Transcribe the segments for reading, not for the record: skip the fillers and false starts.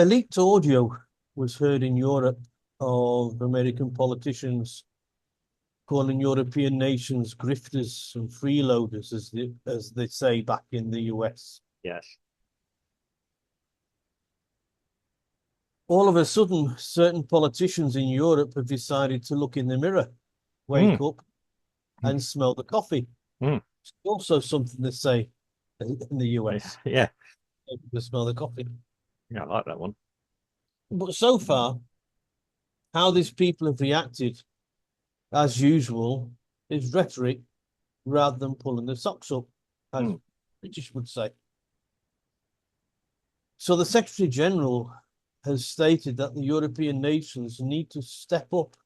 A leaked audio was heard in Europe of American politicians calling European nations grifters and freeloaders, as they say back in the US. Yes. All of a sudden, certain politicians in Europe have decided to look in the mirror, wake Mm. up, and smell the coffee. Mm. It's also something to say in the Yeah. US, Yeah. to smell the coffee. Yeah, I like that one. But so far, how these people have reacted, as usual, is rhetoric rather than pulling the socks up, as Mm. British would say. So the Secretary General has stated that the European nations need to step up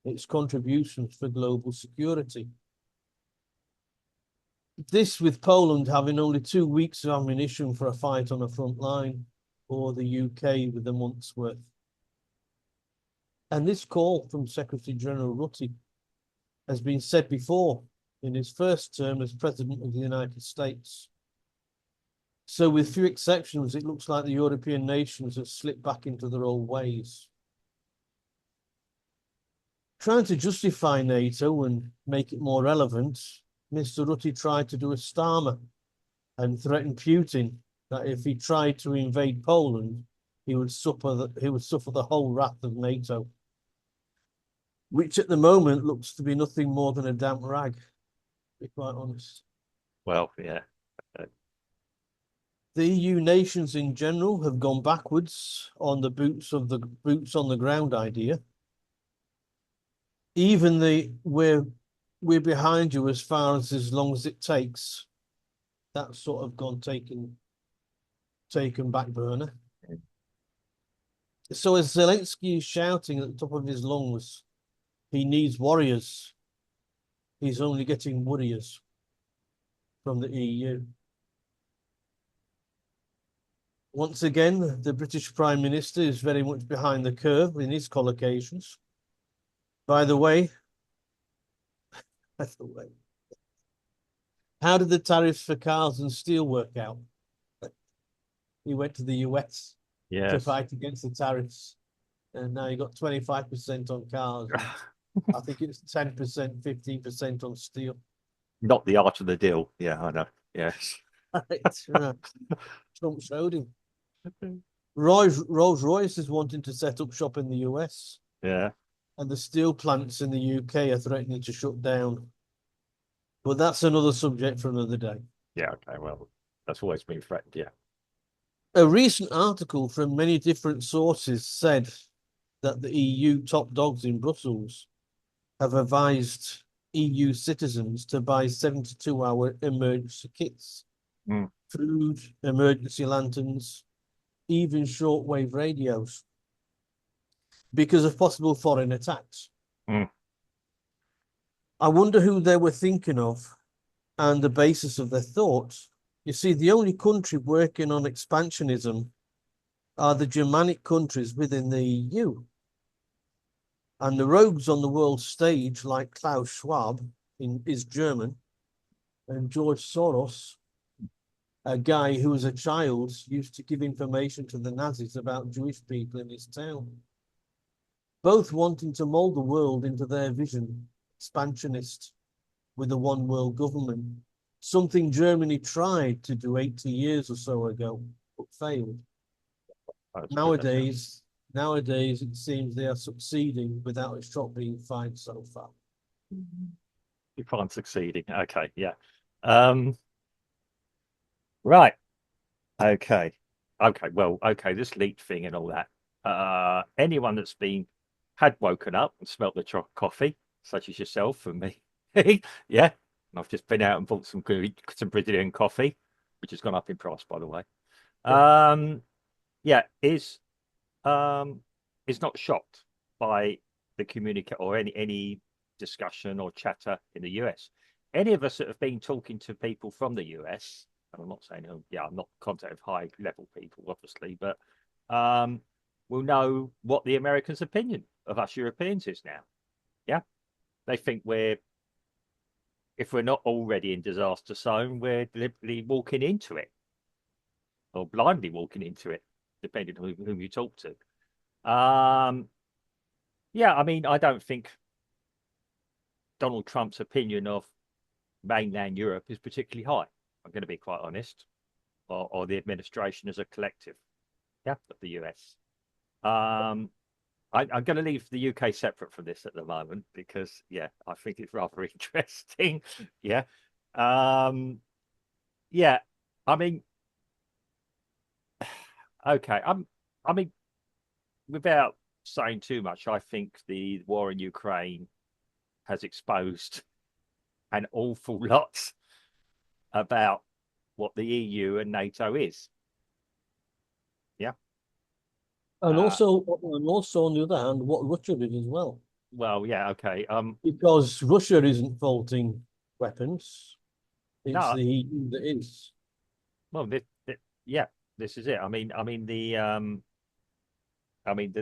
its contributions for global security. This with Poland having only 2 weeks of ammunition for a fight on the front line, or the UK with a month's worth. And this call from Secretary General Rutte has been said before in his first term as President of the United States. So with few exceptions, it looks like the European nations have slipped back into their old ways. Trying to justify NATO and make it more relevant, Mr. Rutte tried to do a Starmer and threatened Putin that if he tried to invade Poland, he would suffer the whole wrath of NATO, which at the moment looks to be nothing more than a damp rag, to be quite honest. Well, yeah. Uh, The EU nations in general have gone backwards on the boots on the ground idea. Even the we're behind you as long as it takes. That's sort of gone taken back burner. So as Zelensky is shouting at the top of his lungs, he needs warriors. He's only getting warriors from the EU. Once again, the British Prime Minister is very much behind the curve in his collocations. By the way, how did the tariffs for cars and steel work out? He went to the US to yes. fight against the tariffs, and now you got 25% on cars. And I think it's 10%, 15% on steel. Not the art of the deal. Yeah, I know. Yes. Trump showed him. Rolls-Royce is wanting to set up shop in the US, Yeah. and the steel plants in the UK are threatening to shut down. But that's another subject for another day. Yeah. Okay. Well, that's always been threatened. Yeah. A recent article from many different sources said that the EU top dogs in Brussels have advised EU citizens to buy 72-hour emergency kits, Mm. food, emergency lanterns, even shortwave radios, because of possible foreign attacks. Mm. I wonder who they were thinking of and the basis of their thoughts. You see, the only country working on expansionism are the Germanic countries within the EU. And the rogues on the world stage, like Klaus Schwab, is German, and George Soros, a guy who as a child used to give information to the Nazis about Jewish people in his town. Both wanting to mold the world into their vision, expansionist, with a one world government, something Germany tried to do 80 years or so ago, but failed. Nowadays, it seems they are succeeding without a shot being fired so far. If I'm succeeding. Okay. Yeah. Um, right. Okay. Okay. Well, okay. This leak thing and all that. Anyone that's had woken up and smelt the coffee, such as yourself and me. Yeah. And I've just been out and bought some Brazilian coffee, which has gone up in price, by the way. Yeah, is not shocked by the communicate or any discussion or chatter in the US. Any of us that have been talking to people from the US, and I'm not saying, oh, yeah, I'm not contact with high level people, obviously, but will know what the Americans' opinion of us Europeans is now. Yeah, they think if we're not already in disaster zone, we're deliberately walking into it or blindly walking into it. depending on whom you talk to. Yeah, I mean, I don't think Donald Trump's opinion of mainland Europe is particularly high. I'm going to be quite honest, or the administration as a collective, yeah, of the US. I'm going to leave the UK separate from this at the moment because, yeah, I think it's rather interesting. Yeah. Yeah. I mean, okay. I mean, without saying too much, I think the war in Ukraine has exposed an awful lot about what the EU and NATO is. Yeah. And Uh, also on the other hand, what Russia did as well. well, yeah, okay. Because Russia isn't faulting weapons. It's No, the EU that is. well, yeah, this is it.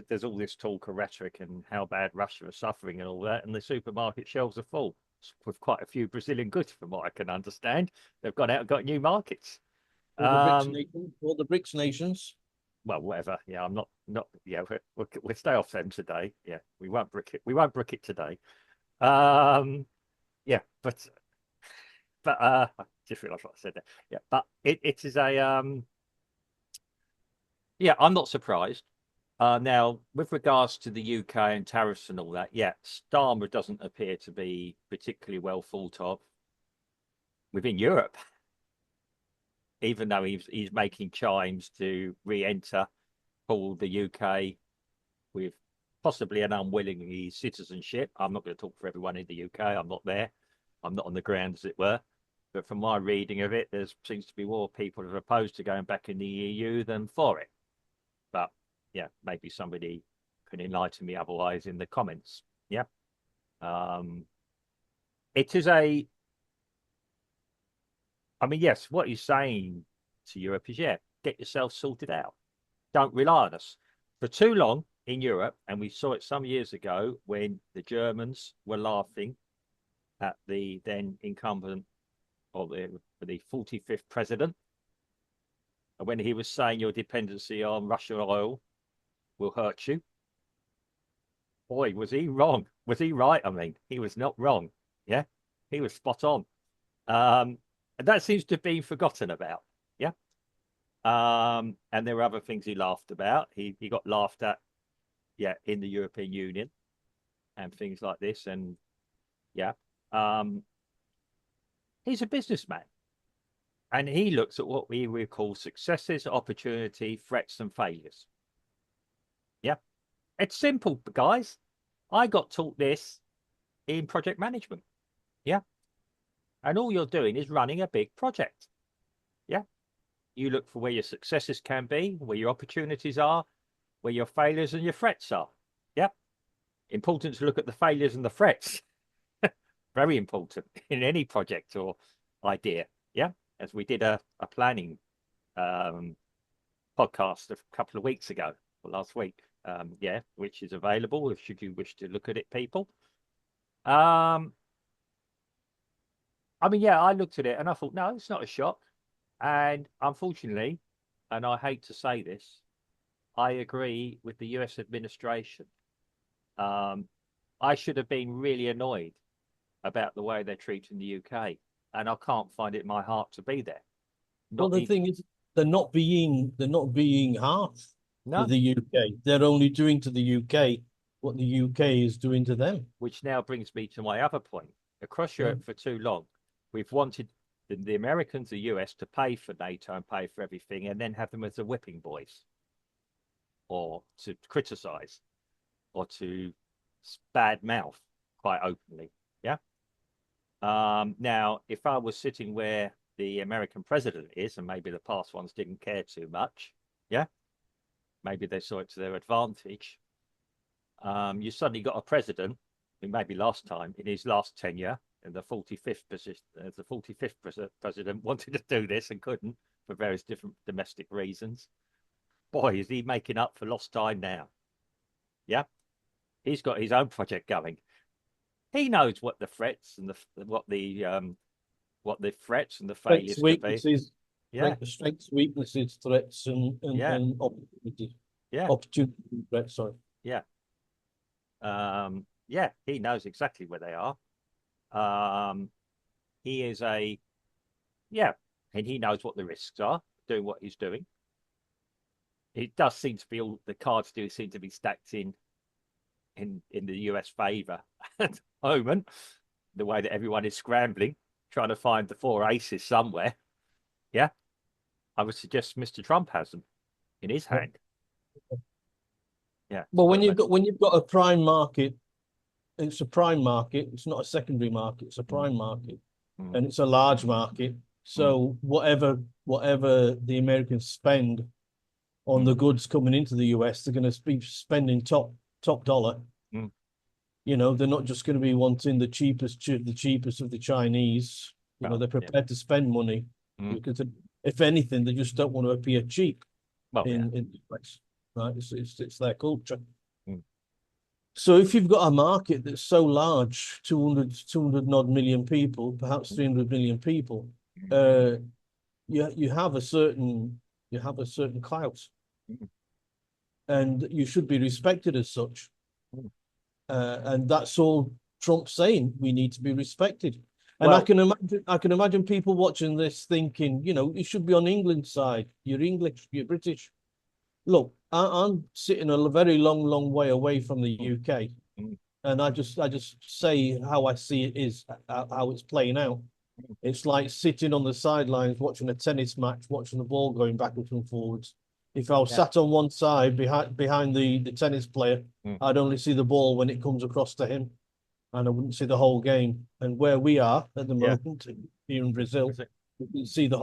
There's all this talk of rhetoric and how bad Russia is suffering and all that, and the supermarket shelves are full with quite a few Brazilian goods, from what I can understand. They've gone out and got new markets. Um, All the BRICS nations. well, whatever. Yeah, I'm not. Yeah, we'll stay off them today. Yeah, we won't brick it. We won't brick it today. Yeah, but I just realised what I said there. Yeah, but it is a yeah, I'm not surprised. Now, with regards to the UK and tariffs and all that, yeah, Starmer doesn't appear to be particularly well thought of within Europe, even though he's making chimes to re-enter, pull the UK with possibly an unwilling citizenship. I'm not going to talk for everyone in the UK. I'm not there. I'm not on the ground, as it were. But from my reading of it, there seems to be more people that are opposed to going back in the EU than for it. But yeah, maybe somebody can enlighten me otherwise in the comments. Yeah. It is I mean, yes, what he's saying to Europe is, yeah, get yourself sorted out. Don't rely on us. For too long in Europe, and we saw it some years ago when the Germans were laughing at the then incumbent or the 45th president, and when he was saying your dependency on Russian oil will hurt you. Boy, was he wrong. Was he right? I mean, he was not wrong. Yeah, he was spot on. And that seems to be forgotten about. Yeah. And there were other things he laughed about. He got laughed at, yeah, in the European Union and things like this. And yeah, he's a businessman. And he looks at what we would call successes, opportunity, threats, and failures. Yeah. It's simple, guys. I got taught this in project management. Yeah. And all you're doing is running a big project. Yeah. You look for where your successes can be, where your opportunities are, where your failures and your threats are. Yeah. Important to look at the failures and the threats. Very important in any project or idea. Yeah. As we did a planning podcast a couple of weeks ago or last week. Yeah, which is available if should you wish to look at it, people. I mean, yeah, I looked at it and I thought, no, it's not a shock. And unfortunately, and I hate to say this, I agree with the US administration. I should have been really annoyed about the way they're treating the UK, and I can't find it in my heart to be there. Well, Not the even, thing is, they're not being harsh with no, the UK. They're only doing to the UK what the UK is doing to them. which now brings me to my other point. Across Yeah. Europe for too long, we've wanted the Americans, the US, to pay for NATO and pay for everything, and then have them as the whipping boys, or to criticize, or to bad mouth quite openly. Yeah. Now, if I was sitting where the American president is, and maybe the past ones didn't care too much, yeah, maybe they saw it to their advantage. You suddenly got a president who maybe last time in his last tenure, in the 45th position, the 45th president wanted to do this and couldn't for various different domestic reasons. Boy, is he making up for lost time now? Yeah, he's got his own project going. He knows what the threats and what the threats and the Strengths, failures could be. weaknesses. Yeah, strengths, weaknesses, threats, yeah, and opportunities. yeah, Opportunity, threats, sorry. yeah. Yeah, he knows exactly where they are. Um, he is a yeah, and he knows what the risks are doing what he's doing. It does seem to be all the cards do seem to be stacked in the US favor at the moment. The way that everyone is scrambling, trying to find the four aces somewhere. Yeah, I would suggest Mr. Trump has them in his hand. Yeah, Well, but when you've got a prime market, it's a prime market. It's not a secondary market. It's a mm, prime market, mm, and it's a large market. mm, So whatever the Americans spend on mm, the goods coming into the US, they're going to be spending top dollar. mm. You know, they're not just going to be wanting the cheapest of the Chinese. You know, Well, they're yeah, prepared to spend money mm. because if anything, they just don't want to appear cheap Well, yeah, in the US. Right? It's their culture. mm, So if you've got a market that's so large, 200 odd million people, perhaps 300 million people, mm, uh, you have a certain clout, mm, and you should be respected as such. mm. And that's all Trump's saying. We need to be respected. And Well, I can imagine people watching this thinking, you know, you should be on England's side. You're English, you're British. Look, I'm sitting a very long way away from the mm, UK, mm, and I just say how I see it is, how it's playing out. mm. It's like sitting on the sidelines watching a tennis match, watching the ball going backwards and forwards. If I was Yeah, sat on one side behind the tennis player, mm, I'd only see the ball when it comes across to him, and I wouldn't see the whole game. And where we are at the yeah. moment here in Brazil, Is it? we can see the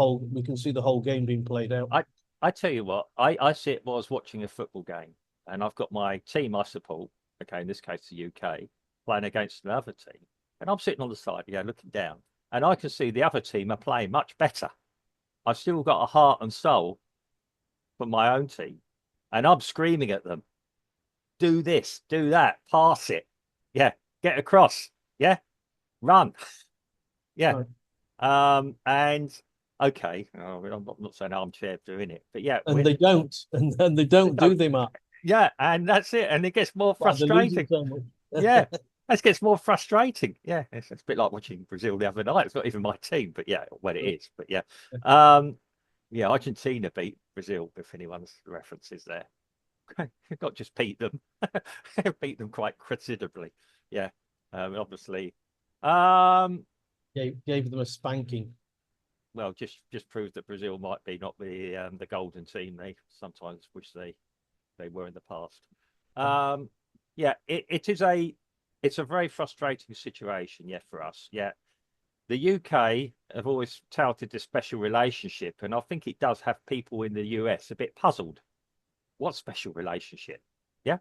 whole game being played out. I I tell you what, I see it was watching a football game, and I've got my team I support. Okay, in this case, the UK playing against another team, and I'm sitting on the side, looking down, and I can see the other team are playing much better. I've still got a heart and soul for my own team, and I'm screaming at them, "Do this, do that, pass it, yeah, get across, yeah, run, yeah." Right. And okay, I'm not saying armchair doing it, but yeah, And they don't, and they don't, no, do they, Mark? yeah, and that's it, and it gets more Why they're losing frustrating. so much. Yeah, it gets more frustrating. Yeah, it's a bit like watching Brazil the other night. It's not even my team, but yeah, well, it is. But yeah, um, yeah, Argentina beat Brazil. If anyone's references there, not just beat them, beat them quite considerably. Yeah, obviously. Um, Gave them a spanking. well, just proved that Brazil might be not the golden team they sometimes wish they were in the past. Um, yeah, it's a very frustrating situation, yeah, for us. Yeah, the UK have always touted this special relationship, and I think it does have people in the US a bit puzzled. What special relationship? Yeah,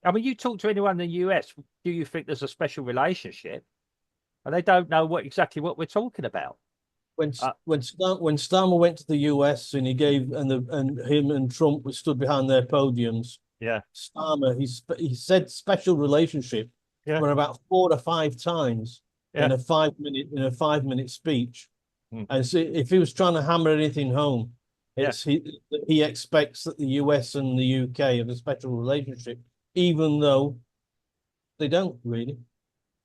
I mean, you talk to anyone in the US, do you think there's a special relationship? And they don't know exactly what we're talking about. When Uh, when Starmer went to the US and he gave and him and Trump were stood behind their podiums, yeah, Starmer he said special relationship yeah, for about 4 or 5 times yeah, in a 5 minute speech. mm, And so if he was trying to hammer anything home, yeah. it's he expects that the US and the UK have a special relationship, even though they don't really.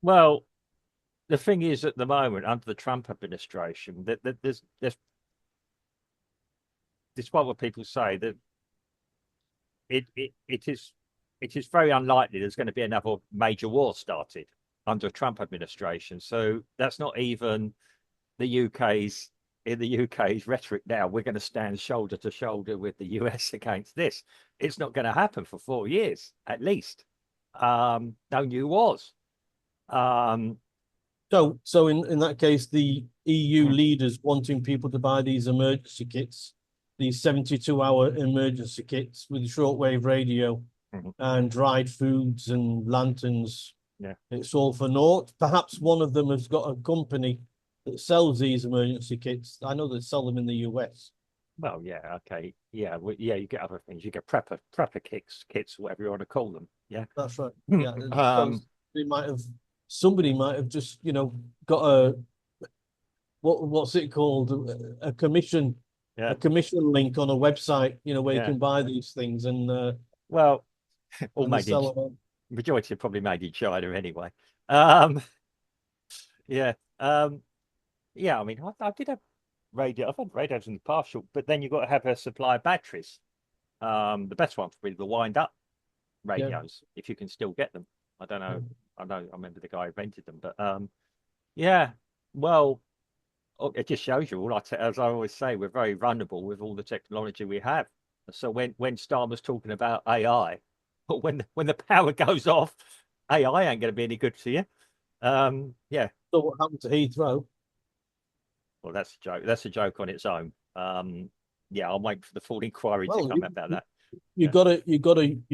Well, the thing is, at the moment, under the Trump administration, that there's despite what people say, that it is very unlikely there's going to be another major war started under a Trump administration. So that's not even the UK's in the UK's rhetoric now. We're going to stand shoulder to shoulder with the US against this. It's not going to happen for 4 years at least. No new wars. Um, So in that case, the EU leaders wanting people to buy these emergency kits, these 72-hour emergency kits with shortwave radio and dried foods and lanterns. yeah. It's all for naught. Perhaps one of them has got a company that sells these emergency kits. I know they sell them in the US. Well, yeah, okay, yeah, yeah. You get other things. You get prepper kits, whatever you want to call them. Yeah. That's right. Yeah. So um. they might have somebody might have just, got a what's it called? A commission Yeah. a commission link on a website, where you Yeah. can buy these things Well, all and they made in sell them. majority are probably made in China anyway. Um, yeah. Yeah. I mean, I did have radio. I've had radios in the past, but then you've got to have a supply of batteries. The best ones would be the wind up Yeah. radios, if you can still get them. I don't know. Mm. I remember the guy who rented them, but yeah. Well, it just shows you as I always say, we're very vulnerable with all the technology we have. So when Star was talking about AI, but when the power goes off, AI ain't going to be any good to you. Yeah. So what happened to Heathrow? Well, that's a joke. That's a joke on its own. Yeah, I'm waiting for the full inquiry to Well, come about that. you Yeah.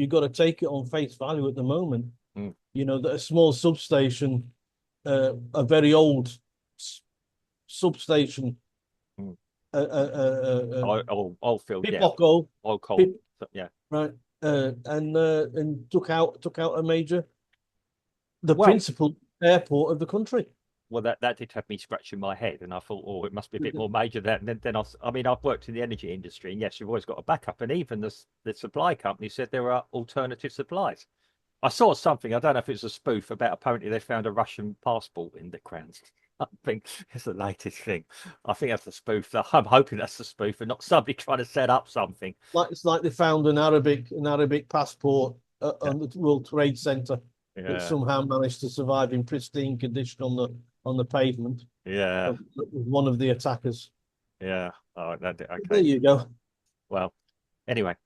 gotta take it on face value at the moment. Mm, That a small substation, a very old substation, mm. Oil field, yeah. Pipoco, Oil coal. Pip, Yeah. right, and took out the Well, principal airport of the country. that did have me scratching my head, and I thought, oh, it must be a bit more major than that. And then I mean, I've worked in the energy industry, and yes, you've always got a backup. And even the supply company said there are alternative supplies. I saw something. I don't know if it's a spoof about apparently they found a Russian passport in the grounds. I think it's the latest thing. I think that's a spoof. I'm hoping that's a spoof and not somebody trying to set up something. It's like they found an Arabic passport Yeah, on the World Trade Center that yeah, somehow managed to survive in pristine condition on the pavement yeah, of one of the attackers. yeah. Oh, There okay. you go. Well, anyway,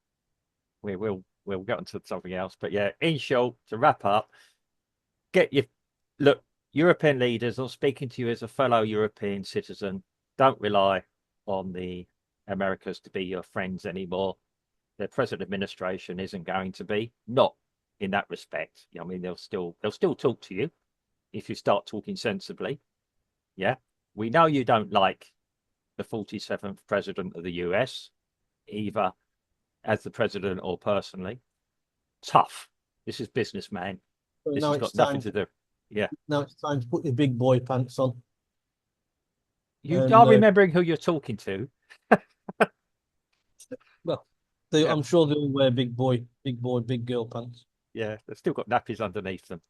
we'll get onto something else. But yeah, in short, to wrap up, get your look, European leaders. I'm speaking to you as a fellow European citizen. Don't rely on the Americas to be your friends anymore. Their present administration isn't going to be, not in that respect. I mean, they'll still talk to you if you start talking sensibly. Yeah. We know you don't like the 47th president of the US, either as the president or personally. Tough. This is businessman. So This now has it's got nothing time. to do. Yeah. Now it's time to put your big boy pants on. You And are remembering who you're talking to. well, Yeah. I'm sure they'll wear big boy, big girl pants. Yeah. They've still got nappies underneath them.